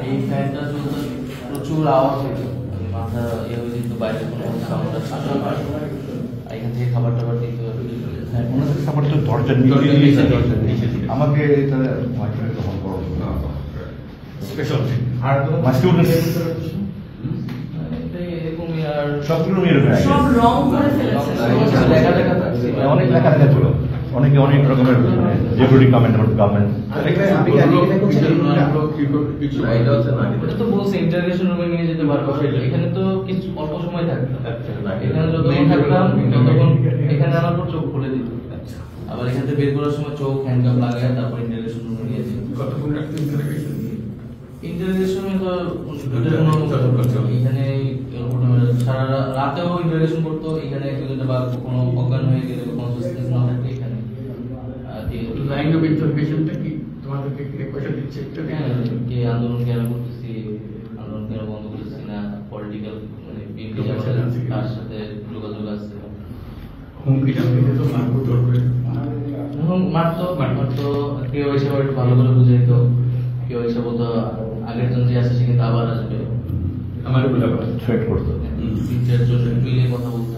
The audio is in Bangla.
এই ফ্যানটা চলতে প্রচুর আওয়াজ হতো, মাথা ইয়ে হয়ে যেত, বাইরে কোনো সাউন্ড আসতো, এখান থেকে খাবার টাবার দিতে হবে। ওনাদের খাবারটা দরজার আমাকে তখন করো স্পেশাল আর এরকমই আর সবগুলো এরকম সব রং করে ফেলেছে। লেখা লেখা থাকছে, অনেক লেখা লেখা ছিল, অনেকে অনেক রকমের ডেপুটি কমান্ডার গভর্নমেন্ট। এটা তো বলছে ইন্টারগ্রেশন রুমে নিয়ে যেতে পারবো, এখানে তো কিছু অল্প সময় থাকতো, এখানে যতক্ষণ থাকতাম ততক্ষণ এখানে আমার পর চোখ খুলে দিত, আবার এখান থেকে বের করার সময় চোখ হ্যান্ডকাপ লাগায় তারপর ইন্টারগ্রেশন রুমে নিয়ে যেত। ইন্টারগ্রেশনে তো এখানে সারা রাতেও ইন্টারগ্রেশন করতো, এখানে বা কোনো অজ্ঞান হয়ে গেলে কনসিয়াসনেস না থাকলে এখানে লাইন অফ ইনফরমেশনটা কি তোমাদেরকে রিকোয়েস্ট দিচ্ছে কে আন্দোলন কেন করতেছি, আন্দোলন কেন বন্ধ করতেছি না, পলিটিক্যাল মানে বিএনপি তার সাথে যোগাযোগ আছে, হুমকিটা পেতে তো মারবো জোর করে মারতো কেউ এসে একটু ভালো করে বুঝাইতো, কেউ এসে বলতো আগের জন যে আছে সে কিন্তু আবার আসবে, আমার বলে থ্রেট করতো, তিন চারজন মিলিয়ে কথা বলতো।